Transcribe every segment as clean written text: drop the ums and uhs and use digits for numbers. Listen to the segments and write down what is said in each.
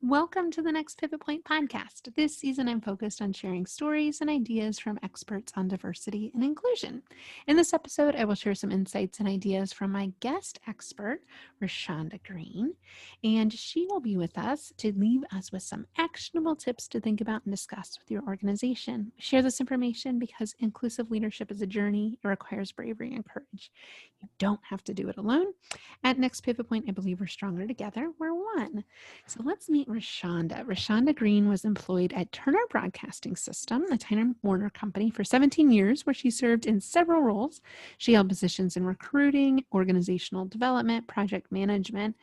Welcome to the Next Pivot Point podcast. This season, I'm focused on sharing stories and ideas from experts on diversity and inclusion. In this episode, I will share some insights and ideas from my guest expert, Roshaunda Green, and she will be with us to leave us with some actionable tips to think about and discuss with your organization. Share this information because inclusive leadership is a journey. It requires bravery and courage. You don't have to do it alone. At Next Pivot Point, I believe we're stronger together. We're one. So let's meet Roshaunda. Roshaunda Green was employed at Turner Broadcasting System, a Time Warner company, for 17 years, where she served in several roles. She held positions in recruiting, organizational development, project management,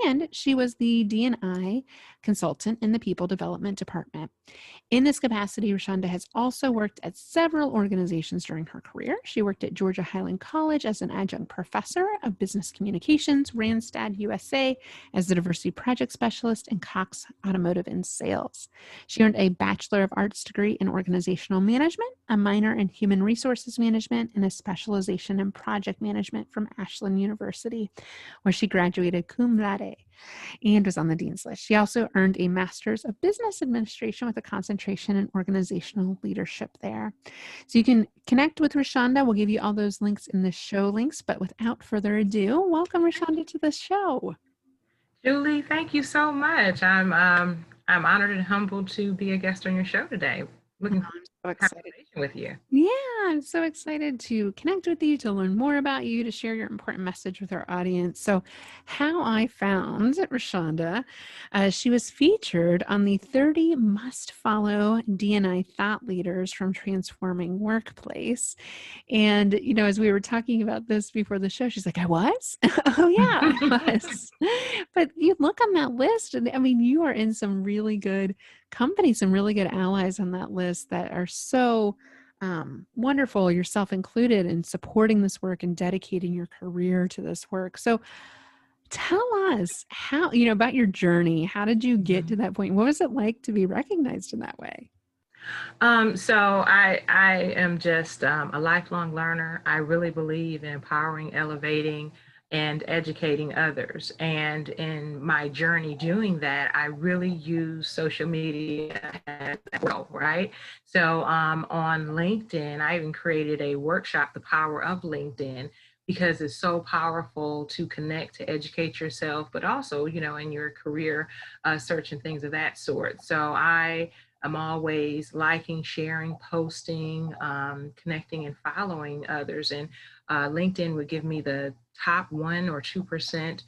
and she was the D&I consultant in the People Development Department. In this capacity, Roshaunda has also worked at several organizations during her career. She worked at Georgia Highland College as an adjunct professor of business communications, Randstad USA as the diversity project specialist, and Cox Automotive in sales. She earned a Bachelor of Arts degree in organizational management, a minor in human resources management, and a specialization in project management from Ashland University, where she graduated cum laude and was on the dean's list. She also earned a master's of business administration with a concentration in organizational leadership there. So you can connect with Roshaunda. We'll give you all those links in the show links, but without further ado, welcome Roshaunda to the show. Julie, thank you so much. I'm honored and humbled to be a guest on your show today. Looking forward I'm so to a excited. conversation with you. Yeah, I'm so excited to connect with you, to learn more about you, to share your important message with our audience. So, how I found Roshaunda, she was featured on the 30 Must Follow D&I Thought Leaders from Transforming Workplace. And, as we were talking about this before the show, she's like, I was? Oh, yeah, I was. But you look on that list, and I mean, you are in some really good companies, some really good allies on that list that are so wonderful, yourself included, in supporting this work and dedicating your career to this work. So tell us how, about your journey. How did you get to that point? What was it like to be recognized in that way? So I am just a lifelong learner. I really believe in empowering, elevating, and educating others. And in my journey doing that, I really use social media as well, right? So on LinkedIn, I even created a workshop, The Power of LinkedIn, because it's so powerful to connect, to educate yourself, but also, in your career search and things of that sort. I'm always liking, sharing, posting, connecting, and following others. And LinkedIn would give me the top 1 or 2%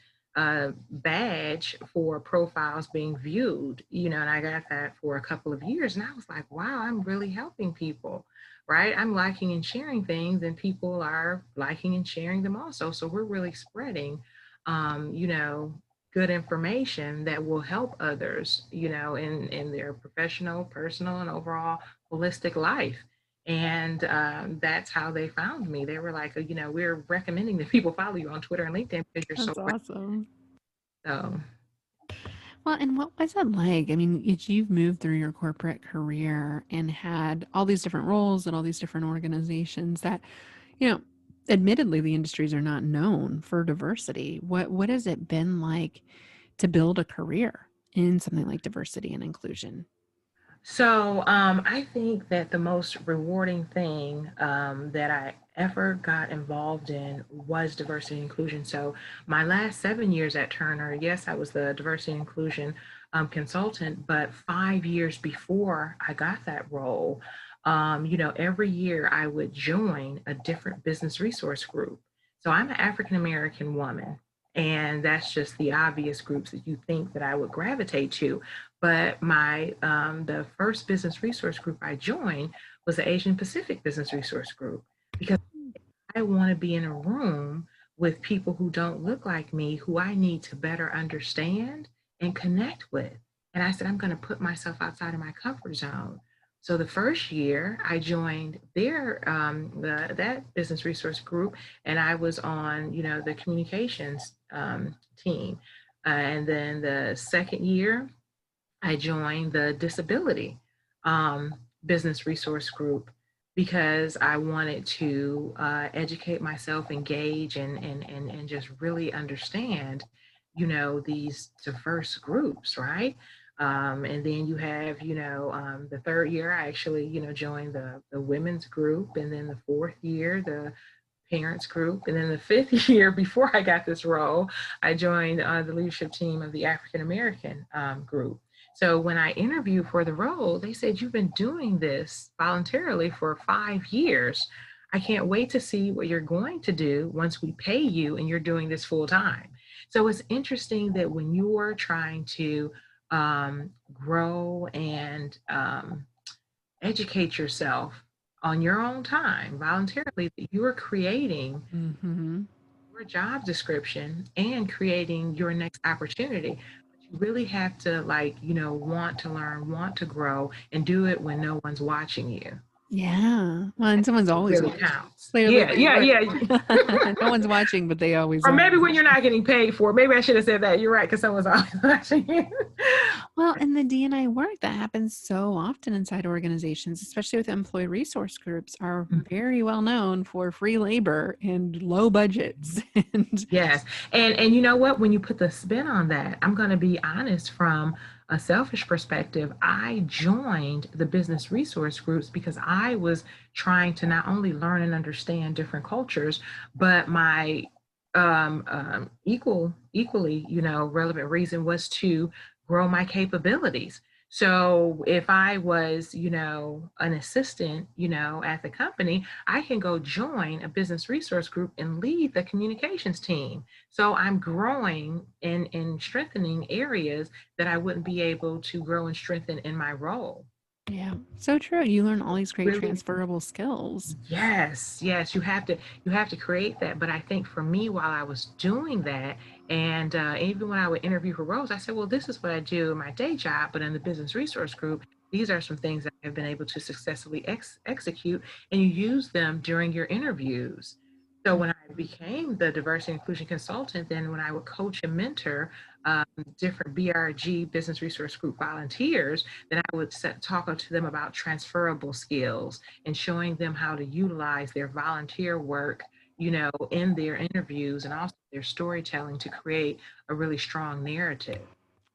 badge for profiles being viewed, and I got that for a couple of years. And I was like, wow, I'm really helping people, right? I'm liking and sharing things, and people are liking and sharing them also. So we're really spreading, um, you know, good information that will help others, in their professional, personal, and overall holistic life. And that's how they found me. They were like, we're recommending that people follow you on Twitter and LinkedIn because you're so That's awesome. so. Well, and what was it like? I mean, you've moved through your corporate career and had all these different roles and all these different organizations that, you know, admittedly, the industries are not known for diversity. What has it been like to build a career in something like diversity and inclusion? I think that the most rewarding thing that I ever got involved in was diversity and inclusion. So, my last 7 years at Turner, yes, I was the diversity and inclusion consultant, but 5 years before I got that role, every year I would join a different business resource group. So, I'm an African American woman. And that's just the obvious groups that you think that I would gravitate to. But my the first business resource group I joined was the Asian Pacific Business Resource Group, because I want to be in a room with people who don't look like me, who I need to better understand and connect with. And I said, I'm going to put myself outside of my comfort zone. So the first year I joined that business resource group, and I was on the communications team. And then the second year I joined the disability business resource group because I wanted to educate myself, engage, and just really understand, these diverse groups, right? And then you have, the third year, I actually, joined the women's group. And then the fourth year, the parents group. And then the fifth year, before I got this role, I joined the leadership team of the African American group. So when I interviewed for the role, they said, "You've been doing this voluntarily for 5 years. I can't wait to see what you're going to do once we pay you and you're doing this full time." So it's interesting that when you're trying to grow and educate yourself on your own time voluntarily, that you are creating Mm-hmm. your job description and creating your next opportunity. But you really have to, like, want to learn, want to grow, and do it when no one's watching you. Yeah. Well, and someone's It always really watching. counts. Clearly Yeah, they yeah, were. yeah. No one's watching, but they always Or are. maybe when you're not getting paid for it. Maybe I should have said that. You're right, because someone's always watching you. Well, in the D&I work, that happens so often inside organizations, especially with employee resource groups, are very well known for free labor and low budgets. And Yes. And you know what? When you put the spin on that, I'm going to be honest, from a selfish perspective, I joined the business resource groups because I was trying to not only learn and understand different cultures, but my equally, relevant reason was to grow my capabilities. So if I was, an assistant, at the company, I can go join a business resource group and lead the communications team. So I'm growing and strengthening areas that I wouldn't be able to grow and strengthen in my role. yeah, so true. You learn all these great Really, transferable skills. yes, yes, you have to create that. But I think for me, while I was doing that, and even when I would interview for roles, I said, well, this is what I do in my day job, but in the business resource group, these are some things that I've been able to successfully execute, and you use them during your interviews. So when I became the diversity and inclusion consultant, then when I would coach and mentor different BRG business resource group volunteers, then I would talk to them about transferable skills and showing them how to utilize their volunteer work, in their interviews and also their storytelling to create a really strong narrative.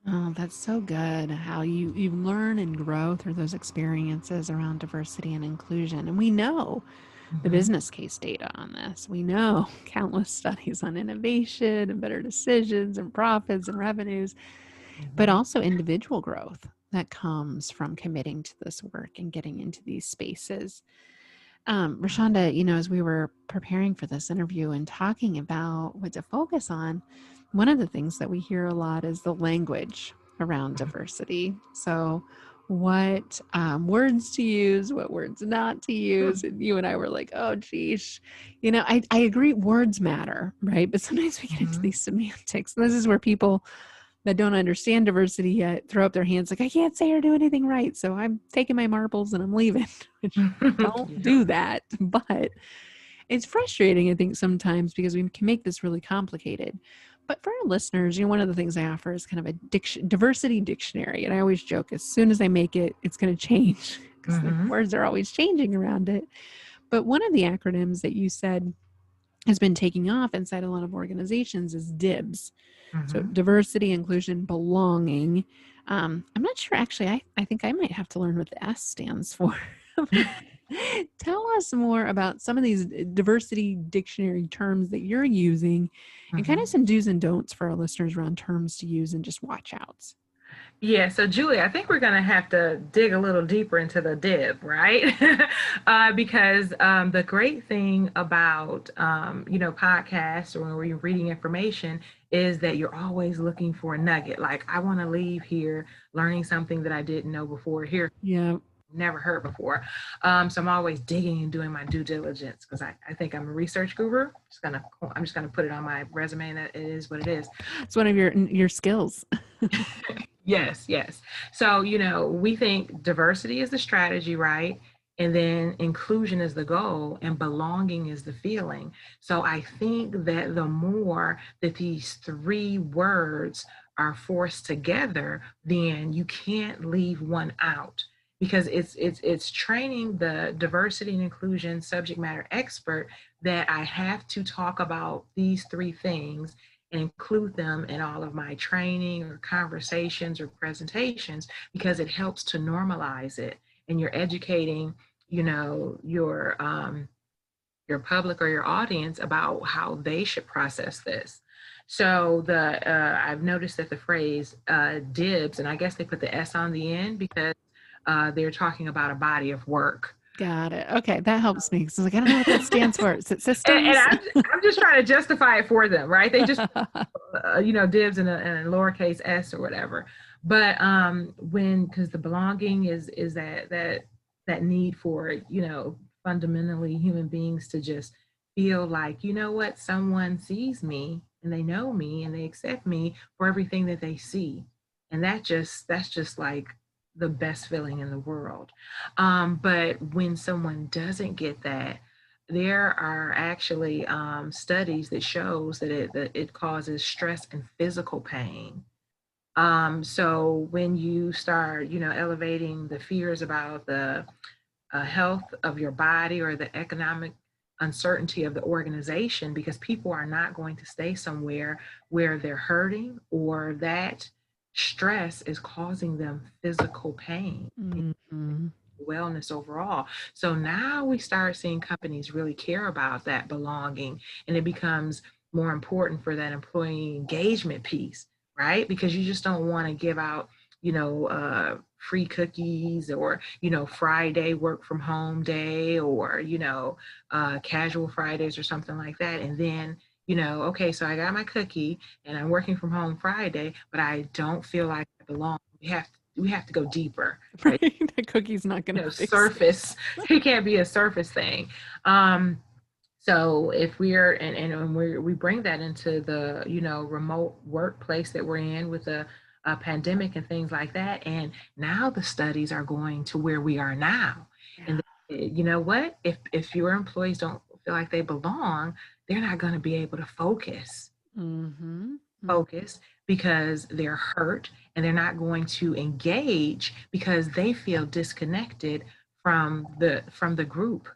Oh, that's so good how you learn and grow through those experiences around diversity and inclusion. And we know the Mm-hmm. business case data on this. We know countless studies on innovation and better decisions and profits and revenues, but Mm-hmm. also individual growth that comes from committing to this work and getting into these spaces. Roshaunda, as we were preparing for this interview and talking about what to focus on, one of the things that we hear a lot is the language around diversity. So, what words to use, what words not to use. And you and I were like, oh, geez. I agree, words matter, right? But sometimes we get into Mm-hmm. these semantics. And this is where people that don't understand diversity yet throw up their hands like, I can't say or do anything right. So I'm taking my marbles and I'm leaving, which don't Yeah. do that. But it's frustrating, I think, sometimes because we can make this really complicated. But for our listeners, one of the things I offer is kind of a diversity dictionary. And I always joke, as soon as I make it, it's going to change because the Mm-hmm. words are always changing around it. But one of the acronyms that you said has been taking off inside a lot of organizations is DIBs. So Mm-hmm. diversity, inclusion, belonging. I'm not sure, actually. I think I might have to learn what the S stands for. Tell us more about some of these diversity dictionary terms that you're using and kind Mm-hmm. of some do's and don'ts for our listeners around terms to use and just watch outs. Yeah, so Julie, I think we're going to have to dig a little deeper into the dib, right? Because the great thing about, podcasts or when we're reading information is that you're always looking for a nugget. Like, I want to leave here learning something that I didn't know before, here, Yeah. never heard before. So I'm always digging and doing my due diligence because I think I'm a research guru. I'm just gonna put it on my resume that it is what it is. It's one of your skills. Yes, yes. So, we think diversity is the strategy, right? And then inclusion is the goal, and belonging is the feeling. So, I think that the more that these three words are forced together, then you can't leave one out because it's training the diversity and inclusion subject matter expert that I have to talk about these three things and include them in all of my training or conversations or presentations, because it helps to normalize it. And you're educating, your public or your audience about how they should process this. So I've noticed that the phrase DIBs, and I guess they put the S on the end because they're talking about a body of work. Got it. Okay, that helps me. So I was like, I don't know what that stands for. Is it And systems? I'm just trying to justify it for them, right? They just dibs in a lowercase s or whatever. But because the belonging is that need for fundamentally human beings to just feel like, you know what, someone sees me and they know me and they accept me for everything that they see, and that's just like the best feeling in the world. But when someone doesn't get that, there are actually studies that shows that it causes stress and physical pain. So when you start, elevating the fears about the health of your body or the economic uncertainty of the organization, because people are not going to stay somewhere where they're hurting or that stress is causing them physical pain, Mhm. wellness overall. So now we start seeing companies really care about that belonging, and it becomes more important for that employee engagement piece, right? Because you just don't want to give out, free cookies, or, Friday work from home day, or, casual Fridays or something like that. And then, okay, so I got my cookie and I'm working from home Friday, but I don't feel like I belong. We have to go deeper, right? Right? The cookie's not going to fix it. Surface. It can't be a surface thing. So if we're and we bring that into the remote workplace that we're in with a pandemic and things like that, and now the studies are going to where we are now, Yeah. and you know what? If your employees don't feel like they belong, they're not going to be able to Mm-hmm. focus because they're hurt, and they're not going to engage because they feel disconnected from the group.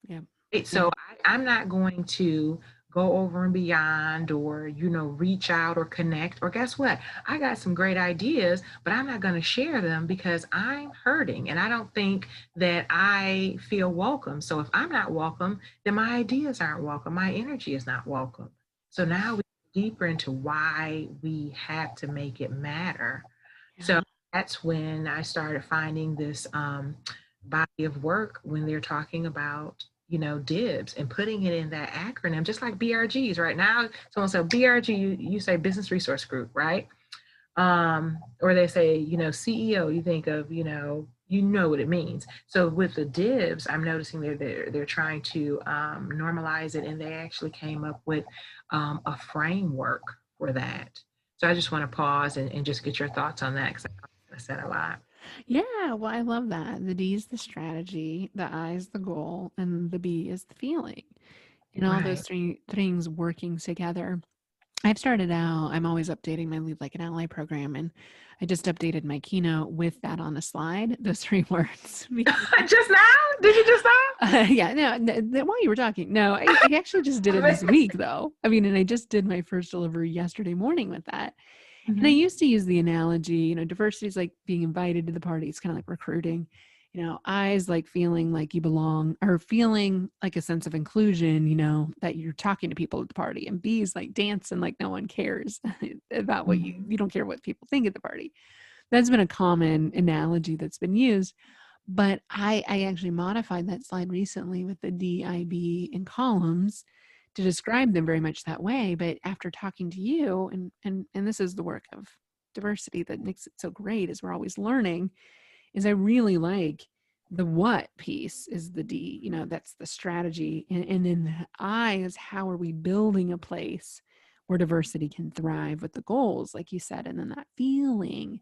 Yep. Right? Yep. So I'm not going to go over and beyond, or reach out or connect, or guess what, I got some great ideas, but I'm not going to share them because I'm hurting and I don't think that I feel welcome. So if I'm not welcome, then my ideas aren't welcome, my energy is not welcome. So now we go deeper into why we have to make it matter. So Yeah. that's when I started finding this body of work when they're talking about, DIBs, and putting it in that acronym, just like BRGs. Right now, someone said BRG, you say business resource group, right? Or they say, CEO, you think of, what it means. So with the DIBs, I'm noticing they're trying to normalize it, and they actually came up with a framework for that. So I just want to pause and just get your thoughts on that, because I said a lot. Yeah. Well, I love that. The D is the strategy, the I is the goal, and the B is the feeling. And all those Right. three things working together. I've started out, I'm always updating my Lead Like an Ally program, and I just updated my keynote with that on a slide, those three words. Just now? Did you just now? Yeah, no, while you were talking, no, I actually just did it this week, though. I mean, and I just did my first delivery yesterday morning with that. And I Mhm. used to use the analogy, diversity is like being invited to the party. It's kind of like recruiting. I is like feeling like you belong, or feeling like a sense of inclusion, that you're talking to people at the party. And B is like dancing like no one cares about what Mhm. you don't care what people think at the party. That's been a common analogy that's been used. But I actually modified that slide recently with the DIB in columns to describe them very much that way. But after talking to you, and this is the work of diversity that makes it so great, is we're always learning, is I really like the what piece is the D, that's the strategy. And then the I is how are we building a place where diversity can thrive with the goals, like you said, and then that feeling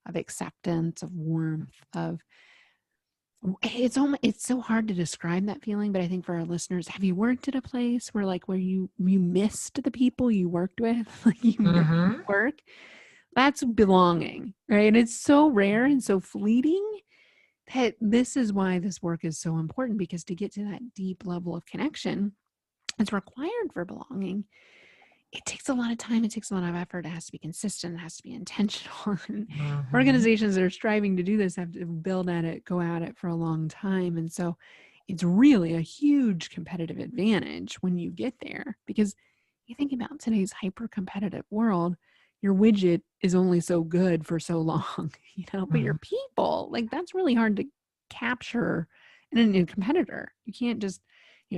of acceptance, of warmth, of it's so hard to describe that feeling, but I think for our listeners, have you worked at a place where you missed the people you worked with, like you missed Mhm. work? That's belonging, right? And it's so rare and so fleeting that this is why this work is so important, because to get to that deep level of connection, it's required for belonging. it takes a lot of time. It takes a lot of effort. It has to be consistent. It has to be intentional. And Mhm. organizations that are striving to do this have to build at it, go at it for a long time. And so it's really a huge competitive advantage when you get there, because you think about today's hyper competitive world, your widget is only so good for so long, but your Mhm. people, like that's really hard to capture in a new competitor. You can't just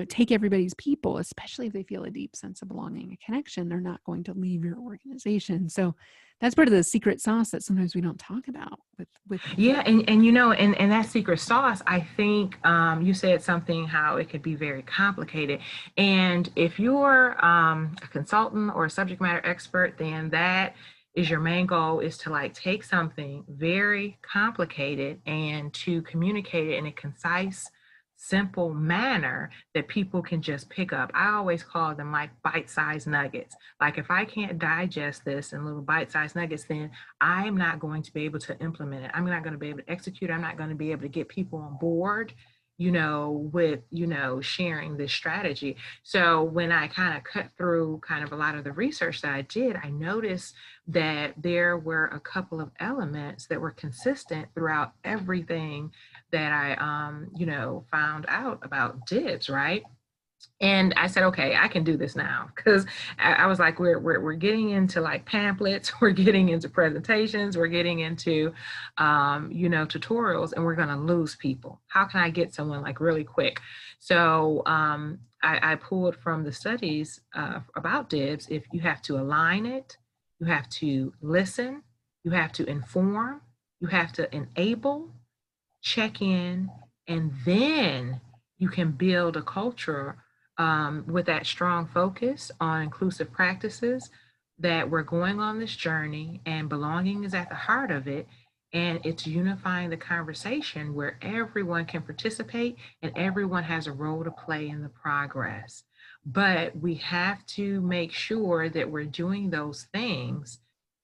take everybody's people, especially if they feel a deep sense of belonging, a connection. They're not going to leave your organization. So that's part of the secret sauce that sometimes we don't talk about with Yeah, and and that secret sauce, I think you said something how it could be very complicated. And if you're a consultant or a subject matter expert, then that is your main goal, is to like take something very complicated and to communicate it in a concise, simple manner that people can just pick up. I always call them like bite-sized nuggets. Like if I can't digest this in little bite-sized nuggets, then I'm not going to be able to implement it. I'm not going to be able to execute. I'm not going to be able to get people on board, with, sharing this strategy. So when I kind of cut through kind of a lot of the research that I did, I noticed that there were a couple of elements that were consistent throughout everything that I, found out about DIBs, right? And I said, okay, I can do this now, because I was like, we're getting into like pamphlets, we're getting into presentations, we're getting into, tutorials, and we're going to lose people. How can I get someone like really quick? So I pulled from the studies about DIBs. If you have to align it, you have to listen, you have to inform, you have to enable, check in, and then you can build a culture with that strong focus on inclusive practices, that we're going on this journey and belonging is at the heart of it. And it's unifying the conversation where everyone can participate and everyone has a role to play in the progress. But we have to make sure that we're doing those things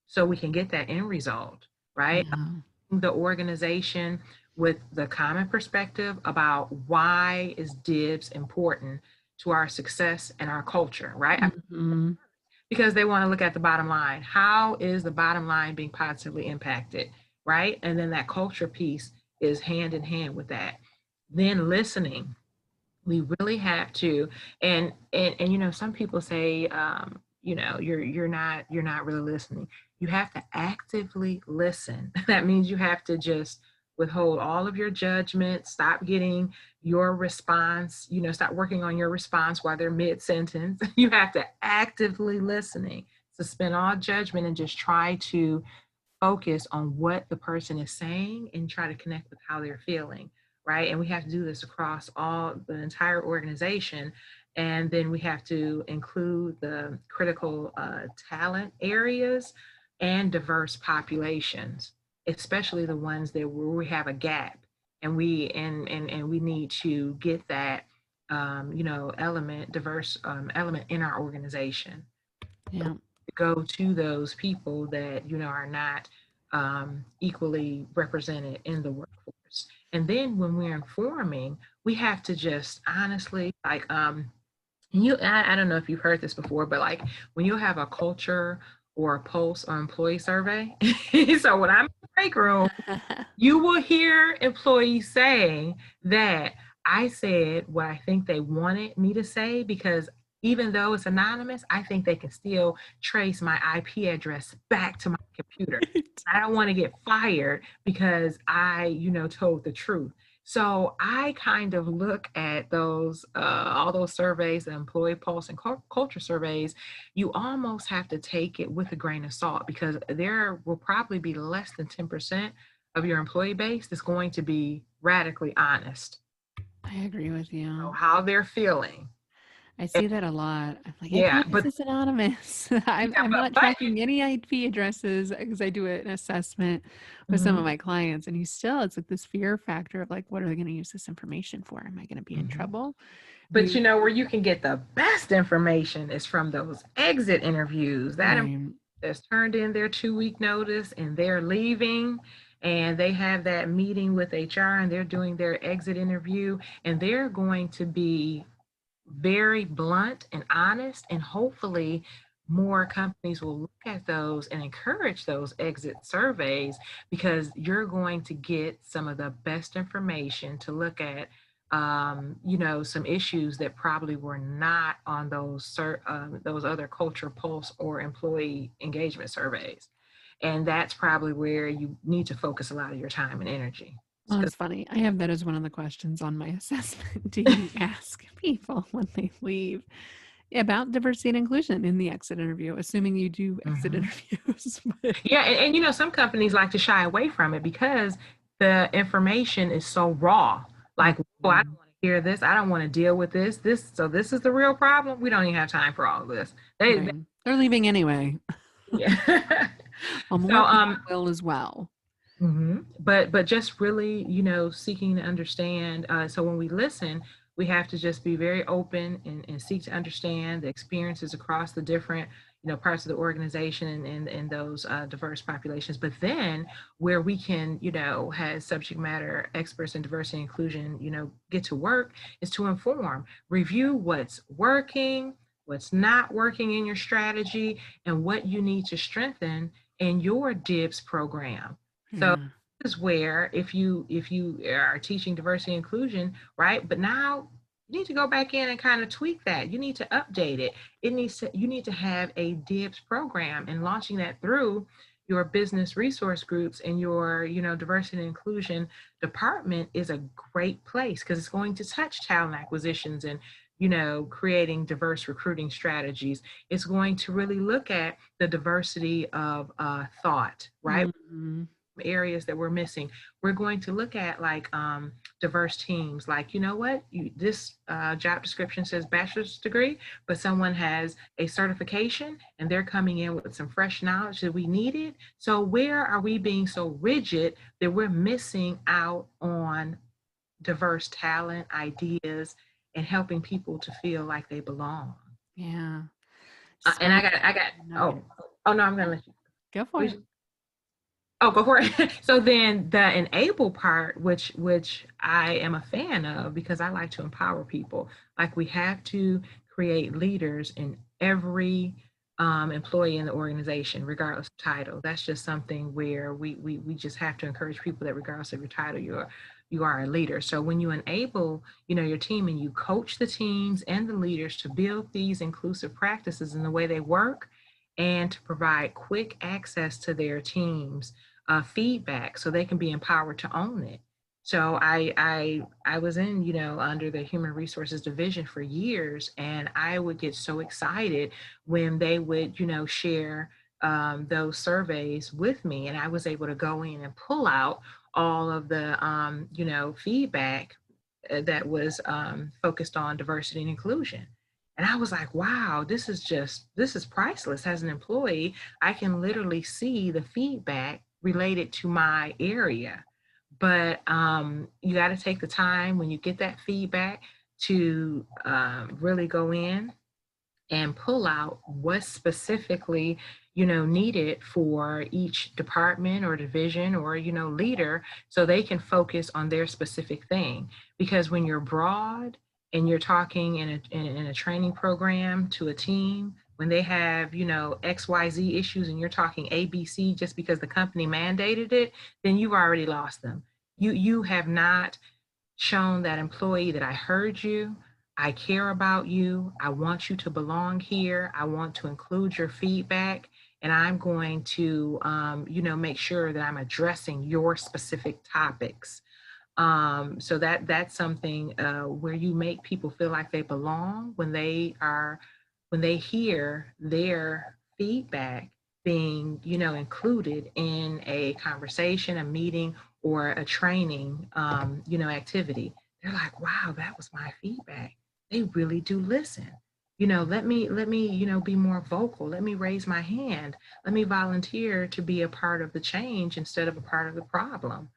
so we can get that end result, right? Yeah. The organization with the common perspective about why is DIBS important to our success and our culture, right? Mhm. Because they want to look at the bottom line. How is the bottom line being positively impacted, right? And then that culture piece is hand in hand with that. Then listening, we really have to, and some people say, you're not really listening. You have to actively listen. That means you have to just withhold all of your judgment, stop getting your response, stop working on your response while they're mid-sentence. You have to actively listening, suspend all judgment, and just try to focus on what the person is saying and try to connect with how they're feeling, right? And we have to do this across all the entire organization. And then we have to include the critical talent areas and diverse populations, especially the ones that where we have a gap, and we need to get that diverse element in our organization. Yeah. Go to those people that are not equally represented in the workforce. And then when we're informing, we have to just honestly like I don't know if you've heard this before, but like when you have a culture or a pulse or employee survey. So when I'm in the break room, you will hear employees saying that I said what I think they wanted me to say, because even though it's anonymous, I think they can still trace my IP address back to my computer. Right. I don't want to get fired because I, told the truth. So I kind of look at those, all those surveys, the employee pulse and culture surveys. You almost have to take it with a grain of salt, because there will probably be less than 10% of your employee base that's going to be radically honest, I agree with you. how they're feeling. I And see that a lot. I'm like, I yeah, promise it's anonymous. I'm, yeah, I'm but not tracking any IP addresses because I do an assessment with some of mhm, my clients, and it's like this fear factor of like, what are they going to use this information for? Am I going to be in mhm. trouble? But where you can get the best information is from those exit interviews. Right. That's turned in their 2 week notice and they're leaving, and they have that meeting with HR and they're doing their exit interview, and they're going to be very blunt and honest, and hopefully more companies will look at those and encourage those exit surveys, because you're going to get some of the best information to look at, some issues that probably were not on those other culture pulse or employee engagement surveys. And that's probably where you need to focus a lot of your time and energy. Well, 'Cause- it's funny. I have that as one of the questions on my assessment. Do you ask people when they leave about diversity and inclusion in the exit interview, assuming you do exit Mhm. interviews? Yeah, and some companies like to shy away from it because the information is so raw. Like, oh, I don't Mhm. want to hear this. I don't want to deal with this. This is the real problem. We don't even have time for all of this. They Right. They're leaving anyway. yeah. Well, So more people will as well. but just really, seeking to understand. So when we listen, we have to just be very open and seek to understand the experiences across the different, parts of the organization and those diverse populations. But then where we can, has subject matter experts in diversity and inclusion, get to work, is to inform, review what's working, what's not working in your strategy, and what you need to strengthen in your DIBs program. So Yeah. this is where, if you are teaching diversity and inclusion, right? But now you need to go back in and kind of tweak that. You need to update it. You need to have a DIBs program, and launching that through your business resource groups and your, diversity and inclusion department is a great place, because it's going to touch talent acquisitions and, creating diverse recruiting strategies. It's going to really look at the diversity of thought, right? Mhm. Areas that we're missing. We're going to look at, like, diverse teams. Like, this job description says bachelor's degree, but someone has a certification and they're coming in with some fresh knowledge that we needed. So where are we being so rigid that we're missing out on diverse talent, ideas, and helping people to feel like they belong? Yeah. And So I got, nugget. oh no, I'm gonna let Go for it. you. Oh, go for it. So then the enable part, which I am a fan of, because I like to empower people. Like, we have to create leaders in every employee in the organization, regardless of title. That's just something where we just have to encourage people that regardless of your title, you are a leader. So when you enable, your team, and you coach the teams and the leaders to build these inclusive practices in the way they work, and to provide quick access to their teams, feedback, so they can be empowered to own it. So I was in, under the human resources division for years, and I would get so excited when they would, share those surveys with me, and I was able to go in and pull out all of the feedback that was focused on diversity and inclusion. And I was like, wow, this is priceless. As an employee, I can literally see the feedback related to my area. But you got to take the time when you get that feedback to really go in and pull out what's specifically, needed for each department or division or, leader, so they can focus on their specific thing. Because when you're broad and you're talking in a training program to a team, when they have, XYZ issues, and you're talking ABC just because the company mandated it, then you've already lost them. You have not shown that employee that I heard you, I care about you, I want you to belong here, I want to include your feedback, and I'm going to, make sure that I'm addressing your specific topics. So that's something where you make people feel like they belong when they hear their feedback being, included in a conversation, a meeting, or a training, activity. They're like, wow, that was my feedback. They really do listen. Let me, be more vocal. Let me raise my hand. Let me volunteer to be a part of the change instead of a part of the problem.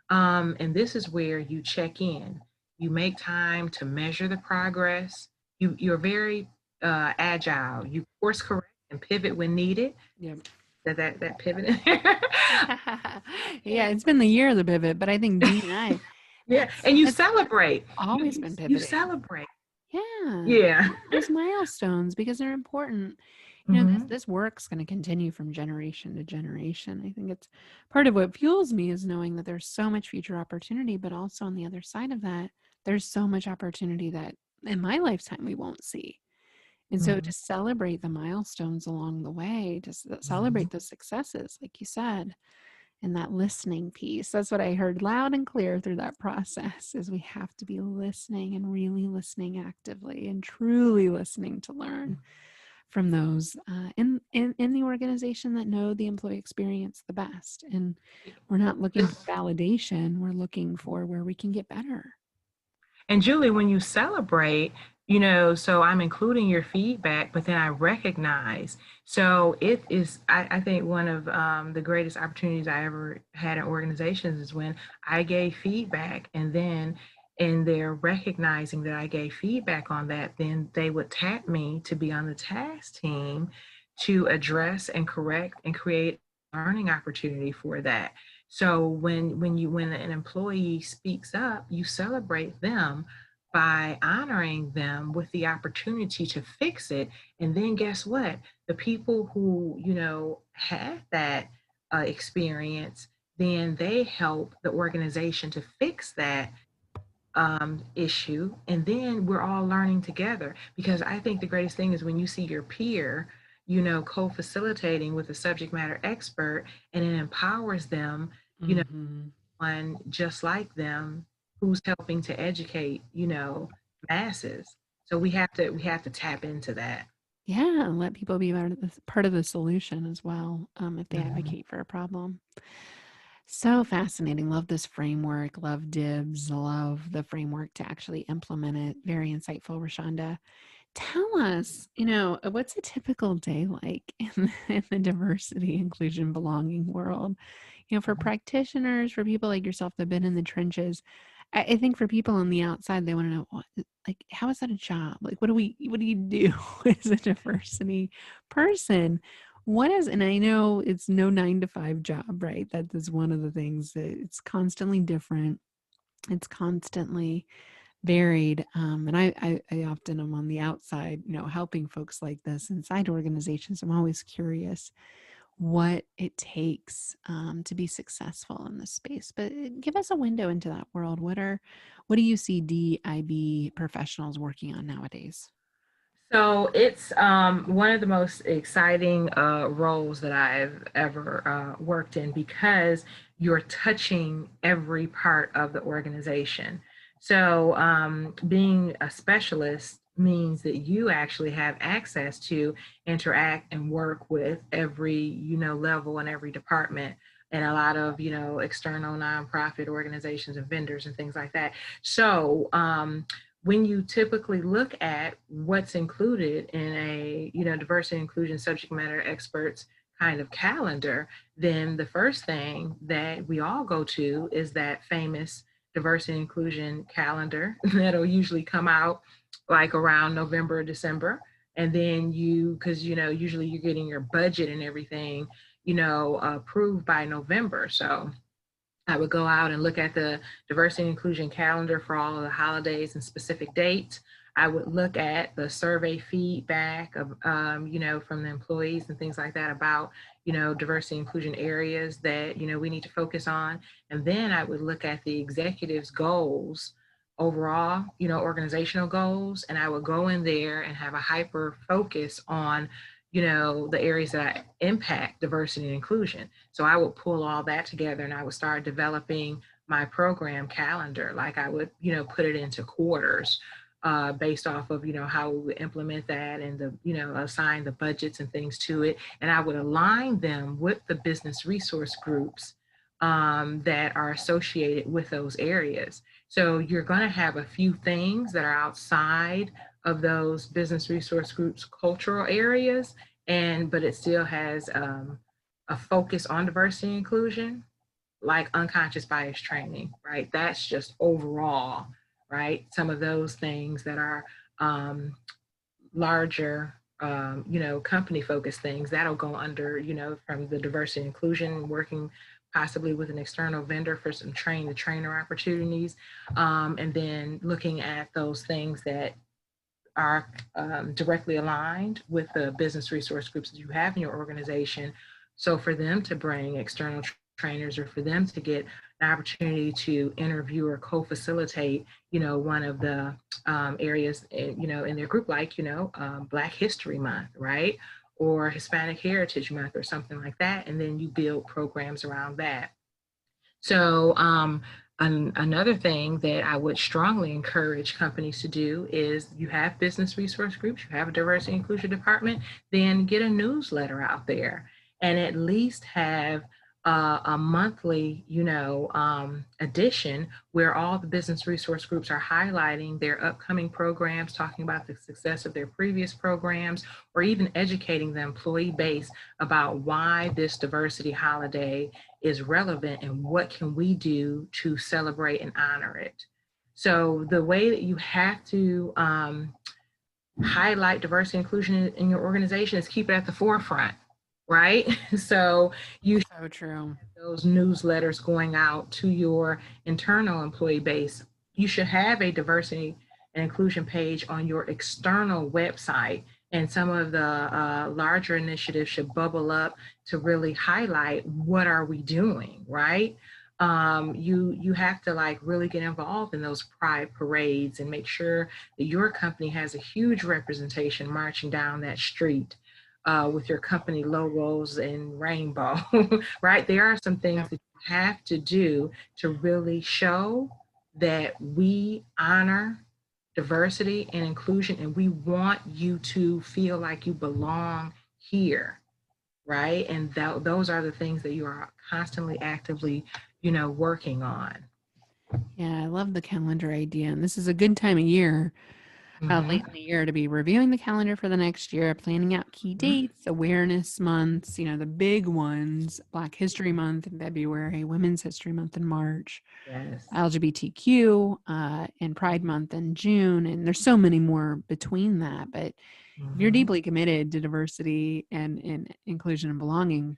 And this is where you check in. You make time to measure the progress. You're very agile. You course correct and pivot when needed. Yep. That pivot in there. Yeah, it's been the year of the pivot, but I think D&I Yeah, and you has celebrate. You, always you been you pivoting. celebrate. Yeah. Yeah. Those milestones, because they're important. Hmm. This work's going to continue from generation to generation. I think it's part of what fuels me is knowing that there's so much future opportunity, but also on the other side of that, there's so much opportunity that in my lifetime we won't see. And so Hmm. to celebrate the milestones along the way, to celebrate the successes, like you said, and that listening piece, that's what I heard loud and clear through that process is we have to be listening and really listening actively and truly listening to learn from those in the organization that know the employee experience the best. And we're not looking for validation, we're looking for where we can get better. And Julie, when you celebrate, so I'm including your feedback, but then I recognize. So it is, I think one of the greatest opportunities I ever had in organizations is when I gave feedback and then and they're recognizing that I gave feedback on that, then they would tap me to be on the task team to address and correct and create a learning opportunity for that. So when an employee speaks up, you celebrate them by honoring them with the opportunity to fix it. And then guess what? The people who, had that experience, then they help the organization to fix that issue. And then we're all learning together because I think the greatest thing is when you see your peer, co-facilitating with a subject matter expert and it empowers them, Mm-hmm. one just like them who's helping to educate, masses. So we have to tap into that. Yeah, and let people be part of the solution as well, if they Mhm. advocate for a problem. So fascinating. Love this framework. Love DIBs. Love the framework to actually implement it. Very insightful, Roshaunda. Tell us, what's a typical day like in the diversity, inclusion, belonging world? For practitioners, for people like yourself that have been in the trenches, I think for people on the outside, they want to know what, like, how is that a job? Like, what do you do as a diversity person? What is, and I know it's no 9 to 5 job, right? That is one of the things that it's constantly different. It's constantly varied. And I often am on the outside, helping folks like this inside organizations. I'm always curious what it takes to be successful in this space. But give us a window into that world. What do you see DIB professionals working on nowadays? So it's one of the most exciting roles that I've ever worked in because you're touching every part of the organization. So being a specialist means that you actually have access to interact and work with every level and every department and a lot of external nonprofit organizations and vendors and things like that. So when you typically look at what's included in a diversity inclusion subject matter experts kind of calendar, then the first thing that we all go to is that famous diversity inclusion calendar that'll usually come out like around November or December. And then because usually you're getting your budget and everything approved by November. So I would go out and look at the diversity and inclusion calendar for all of the holidays and specific dates. I would look at the survey feedback of, from the employees and things like that about, diversity and inclusion areas that, we need to focus on. And then I would look at the executive's goals overall, organizational goals. And I would go in there and have a hyper focus on the areas that impact diversity and inclusion. So I would pull all that together and I would start developing my program calendar. Like I would, put it into quarters based off of, how we would implement that and assign the budgets and things to it. And I would align them with the business resource groups that are associated with those areas. So you're going to have a few things that are outside of those business resource groups cultural areas, and but it still has a focus on diversity and inclusion, like unconscious bias training, right? That's just overall, right? Some of those things that are larger company focused things that'll go under from the diversity and inclusion, working possibly with an external vendor for some train the trainer opportunities, and then looking at those things that are directly aligned with the business resource groups that you have in your organization. So for them to bring external trainers, or for them to get an opportunity to interview or co-facilitate, one of the areas, in their group, like, Black History Month, right? Or Hispanic Heritage Month or something like that. And then you build programs around that. So, another thing that I would strongly encourage companies to do is, you have business resource groups, you have a diversity inclusion department, then get a newsletter out there and at least have a monthly, edition where all the business resource groups are highlighting their upcoming programs, talking about the success of their previous programs, or even educating the employee base about why this diversity holiday is relevant and what can we do to celebrate and honor it. So the way that you have to highlight diversity and inclusion in your organization is keep it at the forefront, right? So you So true. those newsletters going out to your internal employee base. You should have a diversity and inclusion page on your external website. And some of the larger initiatives should bubble up to really highlight what are we doing, right? You have to like really get involved in those pride parades and make sure that your company has a huge representation marching down that street with your company logos and rainbow, right? There are some things Yep. that you have to do to really show that we honor diversity and inclusion, and we want you to feel like you belong here, right? And those are the things that you are constantly, actively, working on. Yeah, I love the calendar idea. And this is a good time of year, late Mm-hmm. in the year, to be reviewing the calendar for the next year, planning out key dates, awareness months, the big ones, Black History Month in February, Women's History Month in March, Yes. LGBTQ and Pride Month in June. And there's so many more between that. But if you're Mm-hmm. deeply committed to diversity and inclusion and belonging,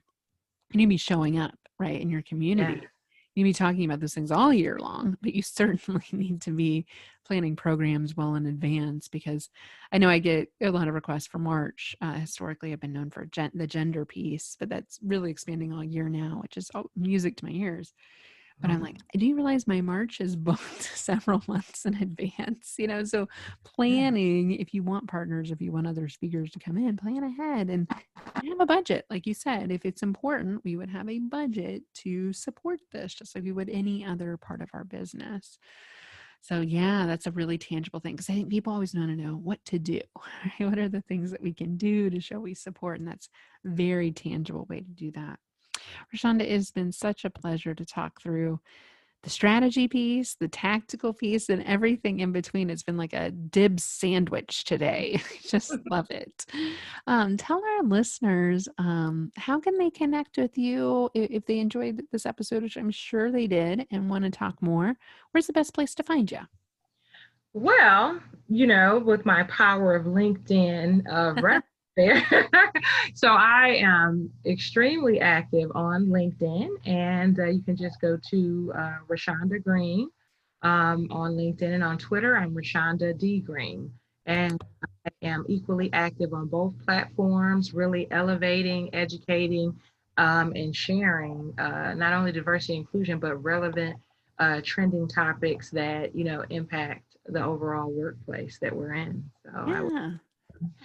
you need to be showing up, right, in your Yeah. community. You need to be talking about those things all year long, but you certainly need to be planning programs well in advance, because I know I get a lot of requests for March. Historically, I've been known for the gender piece, but that's really expanding all year now, which is music to my ears. But I'm like, Mhm. do you realize my March is booked several months in advance? So Yeah. planning, if you want partners, if you want other speakers to come in, plan ahead and have a budget. Like you said, if it's important, we would have a budget to support this, just like we would any other part of our business. So yeah, that's a really tangible thing, because I think people always want to know what to do. Right? What are the things that we can do to show we support? And that's a very tangible way to do that. Roshaunda, it has been such a pleasure to talk through the strategy piece, the tactical piece, and everything in between. It's been like a DIBs sandwich today. I just love it. Tell our listeners, how can they connect with you if they enjoyed this episode, which I'm sure they did, and want to talk more? Where's the best place to find you? Well, with my power of LinkedIn reference there. So I am extremely active on LinkedIn, and you can just go to Roshaunda Green on LinkedIn, and on Twitter, I'm Roshaunda D. Green. And I am equally active on both platforms, really elevating, educating, and sharing not only diversity and inclusion, but relevant trending topics that impact the overall workplace that we're in. So I would Yeah.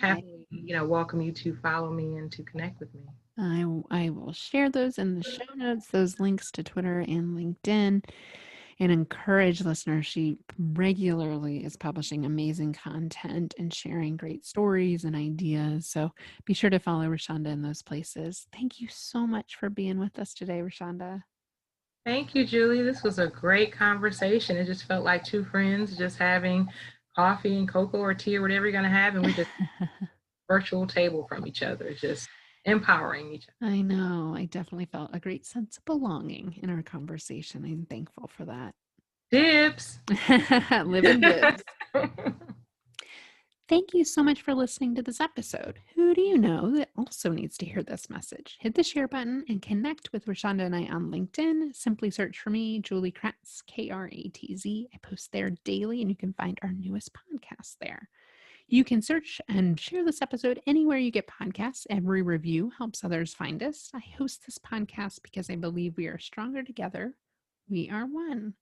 I happily welcome you to follow me and to connect with me. I will share those in the show notes, those links to Twitter and LinkedIn, and encourage listeners. She regularly is publishing amazing content and sharing great stories and ideas. So be sure to follow Roshaunda in those places. Thank you so much for being with us today, Roshaunda. Thank you, Julie. This was a great conversation. It just felt like two friends just having coffee and cocoa or tea or whatever you're going to have, and we just virtual table from each other, just empowering each I know. I definitely felt a great sense of belonging in our conversation. I'm thankful for that. other. Dips. Living dibs. Thank you so much for listening to this episode. Who do you know that also needs to hear this message? Hit the share button and connect with Roshaunda and I on LinkedIn. Simply search for me, Julie Kratz, Kratz. I post there daily, and you can find our newest podcast there. You can search and share this episode anywhere you get podcasts. Every review helps others find us. I host this podcast because I believe we are stronger together. We are one.